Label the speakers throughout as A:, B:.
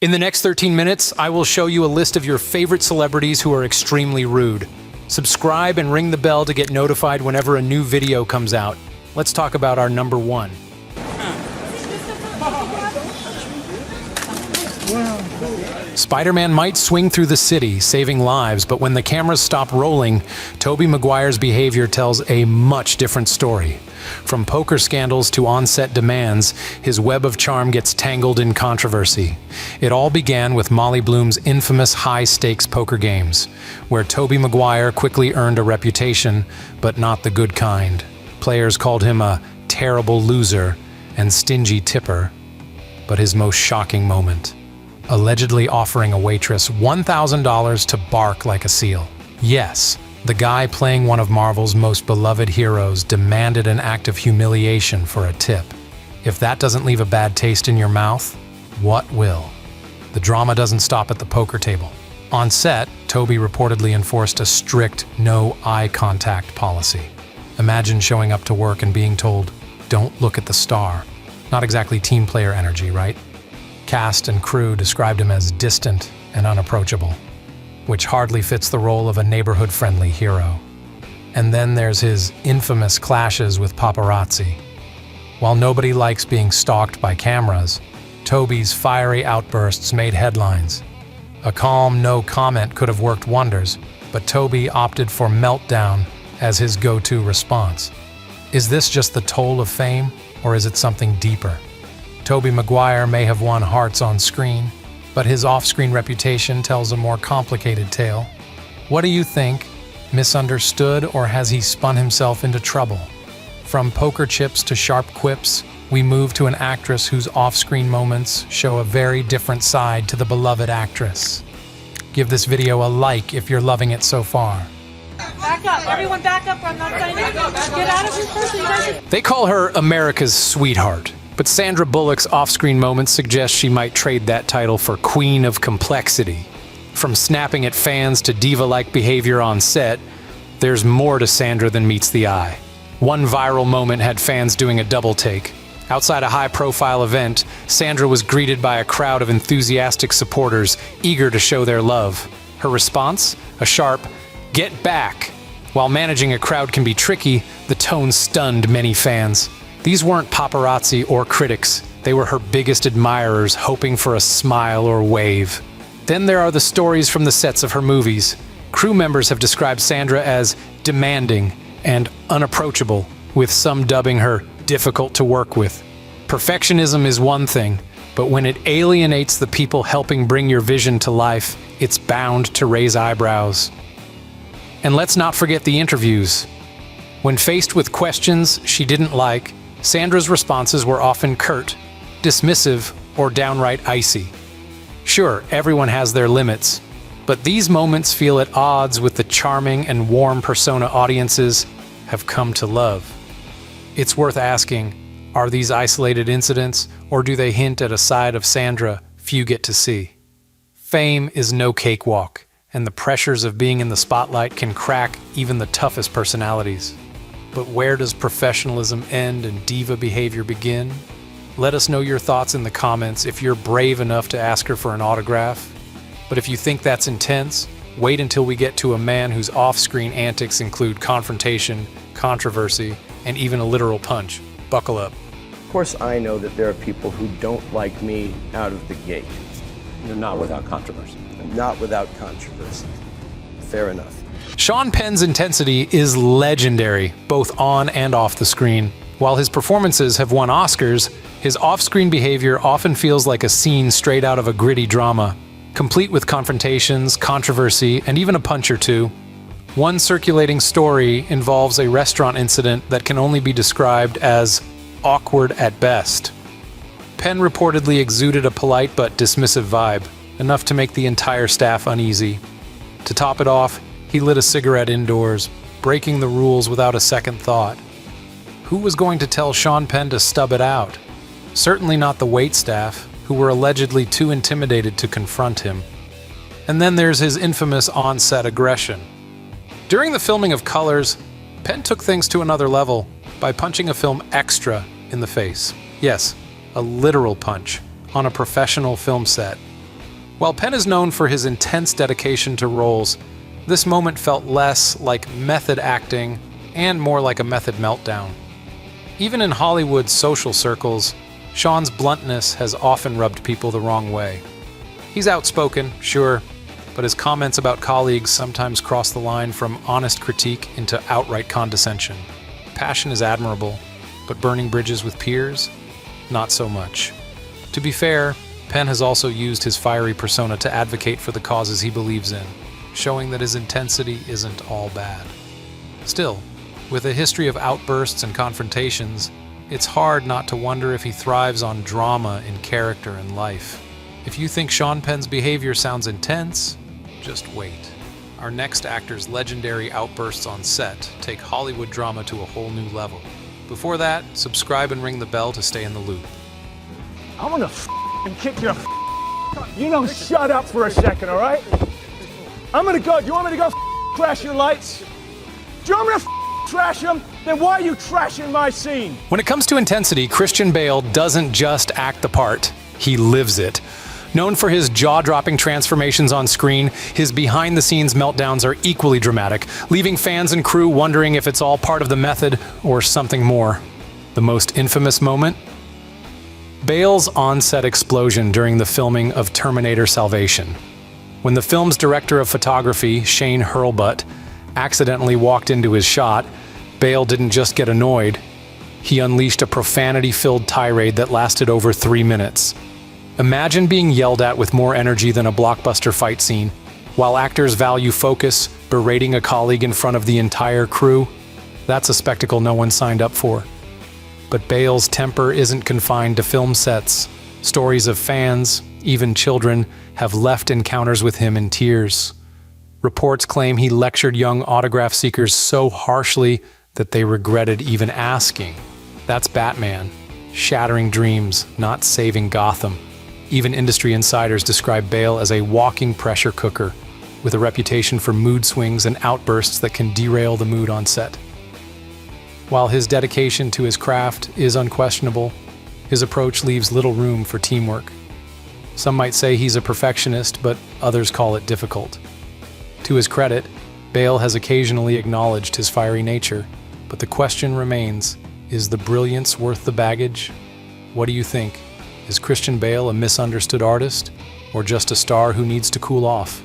A: In the next 13 minutes, I will show you a list of your favorite celebrities who are extremely rude. Subscribe and ring the bell to get notified whenever a new video comes out. Let's talk about our number one. Spider-Man might swing through the city, saving lives, but when the cameras stop rolling, Tobey Maguire's behavior tells a much different story. From poker scandals to on-set demands, his web of charm gets tangled in controversy. It all began with Molly Bloom's infamous high-stakes poker games, where Tobey Maguire quickly earned a reputation, but not the good kind. Players called him a terrible loser and stingy tipper. But his most shocking moment: allegedly offering a waitress $1,000 to bark like a seal. Yes, the guy playing one of Marvel's most beloved heroes demanded an act of humiliation for a tip. If that doesn't leave a bad taste in your mouth, what will? The drama doesn't stop at the poker table. On set, Tobey reportedly enforced a strict no eye contact policy. Imagine showing up to work and being told, "Don't look at the star." Not exactly team player energy, right? Cast and crew described him as distant and unapproachable, which hardly fits the role of a neighborhood-friendly hero. And then there's his infamous clashes with paparazzi. While nobody likes being stalked by cameras, Tobey's fiery outbursts made headlines. A calm no comment could have worked wonders, but Tobey opted for meltdown as his go-to response. Is this just the toll of fame, or is it something deeper? Tobey Maguire may have won hearts on screen, but his off-screen reputation tells a more complicated tale. What do you think? Misunderstood, or has he spun himself into trouble? From poker chips to sharp quips, we move to an actress whose off-screen moments show a very different side to the beloved actress. Give this video a like if you're loving it so far.
B: Back up, everyone back up, I'm not signing. Get out of here first, you guys.
A: They call her America's sweetheart, but Sandra Bullock's off-screen moments suggest she might trade that title for Queen of Complexity. From snapping at fans to diva-like behavior on set, there's more to Sandra than meets the eye. One viral moment had fans doing a double take. Outside a high-profile event, Sandra was greeted by a crowd of enthusiastic supporters eager to show their love. Her response? A sharp, "Get back!" While managing a crowd can be tricky, the tone stunned many fans. These weren't paparazzi or critics. They were her biggest admirers hoping for a smile or wave. Then there are the stories from the sets of her movies. Crew members have described Sandra as demanding and unapproachable, with some dubbing her difficult to work with. Perfectionism is one thing, but when it alienates the people helping bring your vision to life, it's bound to raise eyebrows. And let's not forget the interviews. When faced with questions she didn't like, Sandra's responses were often curt, dismissive, or downright icy. Sure, everyone has their limits, but these moments feel at odds with the charming and warm persona audiences have come to love. It's worth asking, are these isolated incidents, or do they hint at a side of Sandra few get to see? Fame is no cakewalk, and the pressures of being in the spotlight can crack even the toughest personalities. But where does professionalism end and diva behavior begin? Let us know your thoughts in the comments if you're brave enough to ask her for an autograph. But if you think that's intense, wait until we get to a man whose off-screen antics include confrontation, controversy, and even a literal punch. Buckle up.
C: Of course, I know that there are people who don't like me out of the gate.
D: You're not without controversy.
C: Not without controversy. Fair enough.
A: Sean Penn's intensity is legendary, both on and off the screen. While his performances have won Oscars, his off-screen behavior often feels like a scene straight out of a gritty drama, complete with confrontations, controversy, and even a punch or two. One circulating story involves a restaurant incident that can only be described as awkward at best. Penn reportedly exuded a polite but dismissive vibe, enough to make the entire staff uneasy. To top it off, he lit a cigarette indoors, breaking the rules without a second thought. Who was going to tell Sean Penn to stub it out? Certainly not the waitstaff, who were allegedly too intimidated to confront him. And then there's his infamous on-set aggression. During the filming of Colors, Penn took things to another level by punching a film extra in the face. Yes, a literal punch on a professional film set. While Penn is known for his intense dedication to roles, this moment felt less like method acting and more like a method meltdown. Even in Hollywood's social circles, Sean's bluntness has often rubbed people the wrong way. He's outspoken, sure, but his comments about colleagues sometimes cross the line from honest critique into outright condescension. Passion is admirable, but burning bridges with peers? Not so much. To be fair, Penn has also used his fiery persona to advocate for the causes he believes in, showing that his intensity isn't all bad. Still, with a history of outbursts and confrontations, it's hard not to wonder if he thrives on drama in character and life. If you think Sean Penn's behavior sounds intense, just wait. Our next actor's legendary outbursts on set take Hollywood drama to a whole new level. Before that, subscribe and ring the bell to stay in the loop.
E: I'm gonna kick your You don't shut up for a second, all right? I'm gonna go. Do you want me to go crash your lights? Do you want me to trash them? Then why are you trashing my scene?
A: When it comes to intensity, Christian Bale doesn't just act the part, he lives it. Known for his jaw-dropping transformations on screen, his behind-the-scenes meltdowns are equally dramatic, leaving fans and crew wondering if it's all part of the method or something more. The most infamous moment? Bale's on-set explosion during the filming of Terminator Salvation. When the film's director of photography, Shane Hurlbut, accidentally walked into his shot, Bale didn't just get annoyed, he unleashed a profanity-filled tirade that lasted over 3 minutes. Imagine being yelled at with more energy than a blockbuster fight scene, while actors value focus, berating a colleague in front of the entire crew. That's a spectacle no one signed up for. But Bale's temper isn't confined to film sets. Stories of fans, even children, have left encounters with him in tears. Reports claim he lectured young autograph seekers so harshly that they regretted even asking. That's Batman, shattering dreams, not saving Gotham. Even industry insiders describe Bale as a walking pressure cooker, with a reputation for mood swings and outbursts that can derail the mood on set. While his dedication to his craft is unquestionable, his approach leaves little room for teamwork. Some might say he's a perfectionist, but others call it difficult. To his credit, Bale has occasionally acknowledged his fiery nature, but the question remains, is the brilliance worth the baggage? What do you think? Is Christian Bale a misunderstood artist, or just a star who needs to cool off?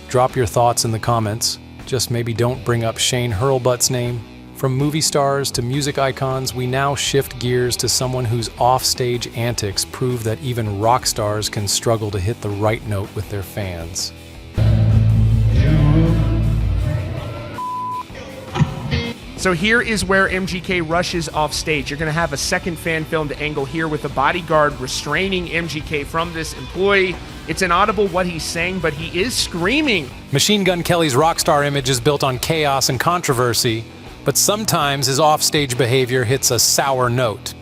A: Drop your thoughts in the comments. Just maybe don't bring up Shane Hurlbut's name. From movie stars to music icons, we now shift gears to someone whose off-stage antics prove that even rock stars can struggle to hit the right note with their fans.
F: So here is where MGK rushes off stage. You're going to have a second fan-filmed angle here with a bodyguard restraining MGK from this employee. It's inaudible what he's saying, but he is screaming.
A: Machine Gun Kelly's rock star image is built on chaos and controversy, but sometimes his off-stage behavior hits a sour note.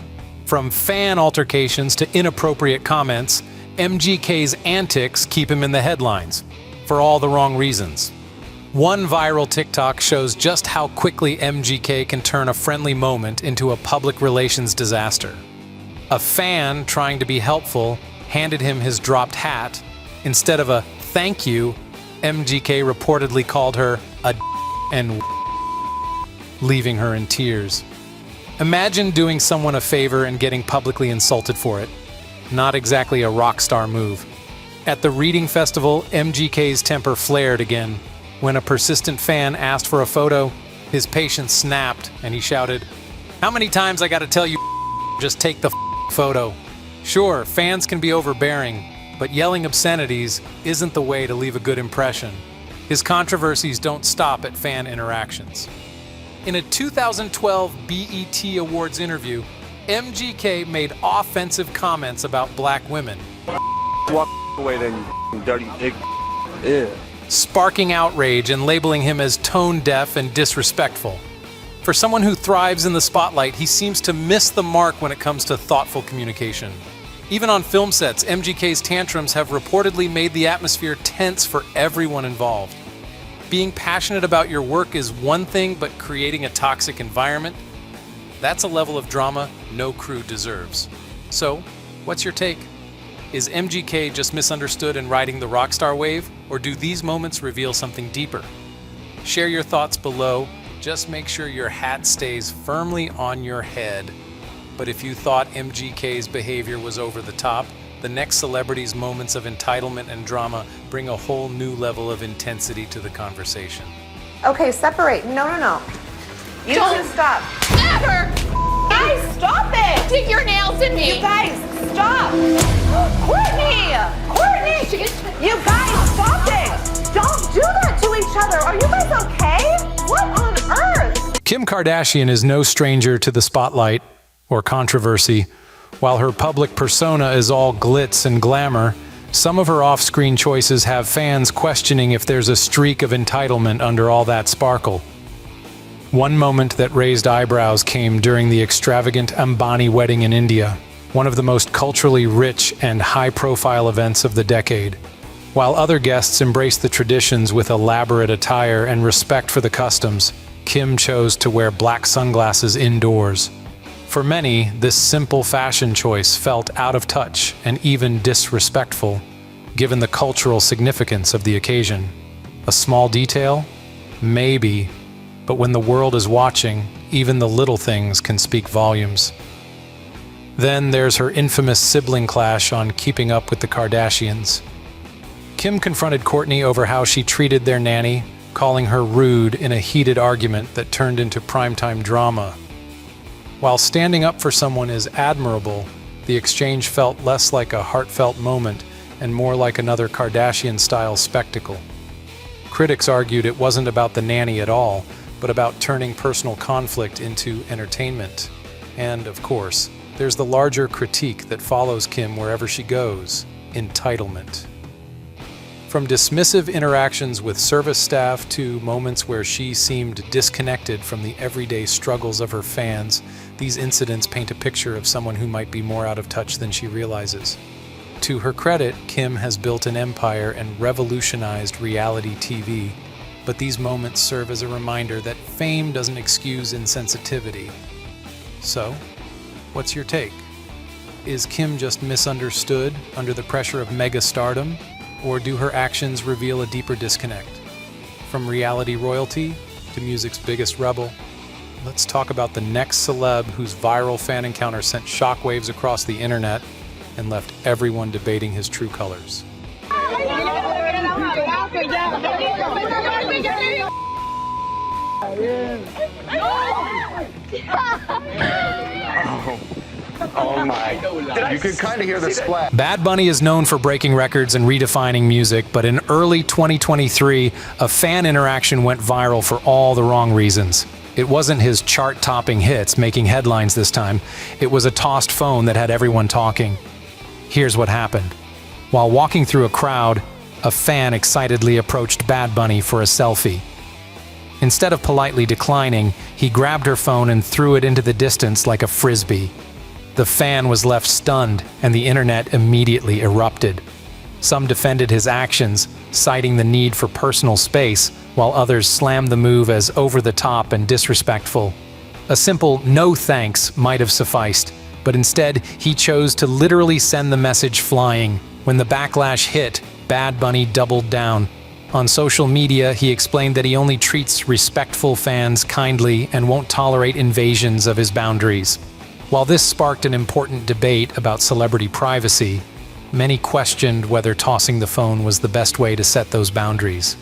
A: From fan altercations to inappropriate comments, MGK's antics keep him in the headlines, for all the wrong reasons. One viral TikTok shows just how quickly MGK can turn a friendly moment into a public relations disaster. A fan trying to be helpful handed him his dropped hat. Instead of a thank you, MGK reportedly called her a and leaving her in tears. Imagine doing someone a favor and getting publicly insulted for it. Not exactly a rock star move. At the Reading Festival, MGK's temper flared again. When a persistent fan asked for a photo, his patience snapped and he shouted, "How many times I gotta tell you, just take the photo?" Sure, fans can be overbearing, but yelling obscenities isn't the way to leave a good impression. His controversies don't stop at fan interactions. In a 2012 BET Awards interview, MGK made offensive comments about black women.
G: Walk away then, you dirty pig. Yeah.
A: Sparking outrage and labeling him as tone-deaf and disrespectful. For someone who thrives in the spotlight, he seems to miss the mark when it comes to thoughtful communication. Even on film sets, MGK's tantrums have reportedly made the atmosphere tense for everyone involved. Being passionate about your work is one thing, but creating a toxic environment? That's a level of drama no crew deserves. So, what's your take? Is MGK just misunderstood and riding the rockstar wave, or do these moments reveal something deeper? Share your thoughts below. Just make sure your hat stays firmly on your head. But if you thought MGK's behavior was over the top, the next celebrity's moments of entitlement and drama bring a whole new level of intensity to the conversation.
H: Okay, separate. No. You two stop.
I: Never!
H: Guys, stop it!
I: Dig your nails in me!
H: You guys, stop! Courtney! You guys, stop it! Don't do that to each other! Are you guys okay? What on earth?
A: Kim Kardashian is no stranger to the spotlight or controversy. While her public persona is all glitz and glamour, some of her off-screen choices have fans questioning if there's a streak of entitlement under all that sparkle. One moment that raised eyebrows came during the extravagant Ambani wedding in India, one of the most culturally rich and high-profile events of the decade. While other guests embraced the traditions with elaborate attire and respect for the customs, Kim chose to wear black sunglasses indoors. For many, this simple fashion choice felt out of touch and even disrespectful, given the cultural significance of the occasion. A small detail? Maybe. But when the world is watching, even the little things can speak volumes. Then there's her infamous sibling clash on Keeping Up with the Kardashians. Kim confronted Kourtney over how she treated their nanny, calling her rude in a heated argument that turned into primetime drama. While standing up for someone is admirable, the exchange felt less like a heartfelt moment and more like another Kardashian-style spectacle. Critics argued it wasn't about the nanny at all, but about turning personal conflict into entertainment. And, of course, there's the larger critique that follows Kim wherever she goes: entitlement. From dismissive interactions with service staff to moments where she seemed disconnected from the everyday struggles of her fans, these incidents paint a picture of someone who might be more out of touch than she realizes. To her credit, Kim has built an empire and revolutionized reality TV. But these moments serve as a reminder that fame doesn't excuse insensitivity. So, what's your take? Is Kim just misunderstood under the pressure of mega stardom, or do her actions reveal a deeper disconnect? From reality royalty to music's biggest rebel, let's talk about the next celeb whose viral fan encounter sent shockwaves across the internet and left everyone debating his true colors.
C: Oh my. You can kind of hear the splash.
A: Bad Bunny is known for breaking records and redefining music, but in early 2023, a fan interaction went viral for all the wrong reasons. It wasn't his chart-topping hits making headlines this time. It was a tossed phone that had everyone talking. Here's what happened. While walking through a crowd, a fan excitedly approached Bad Bunny for a selfie. Instead of politely declining, he grabbed her phone and threw it into the distance like a frisbee. The fan was left stunned, and the internet immediately erupted. Some defended his actions, citing the need for personal space, while others slammed the move as over-the-top and disrespectful. A simple "no thanks" might have sufficed, but instead he chose to literally send the message flying. When the backlash hit, Bad Bunny doubled down. On social media, he explained that he only treats respectful fans kindly and won't tolerate invasions of his boundaries. While this sparked an important debate about celebrity privacy, many questioned whether tossing the phone was the best way to set those boundaries.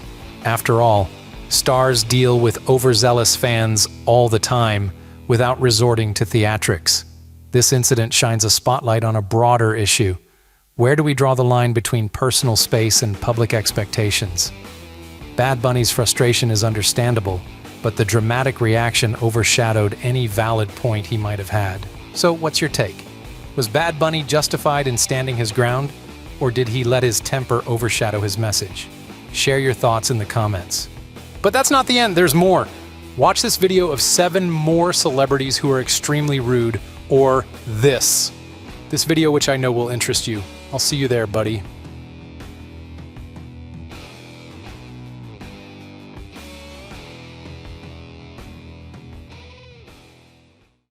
A: After all, stars deal with overzealous fans all the time without resorting to theatrics. This incident shines a spotlight on a broader issue. Where do we draw the line between personal space and public expectations? Bad Bunny's frustration is understandable, but the dramatic reaction overshadowed any valid point he might have had. So what's your take? Was Bad Bunny justified in standing his ground, or did he let his temper overshadow his message? Share your thoughts in the comments. But that's not the end, there's more. Watch this video of 7 more celebrities who are extremely rude, or this. This video, which I know will interest you. I'll see you there, buddy.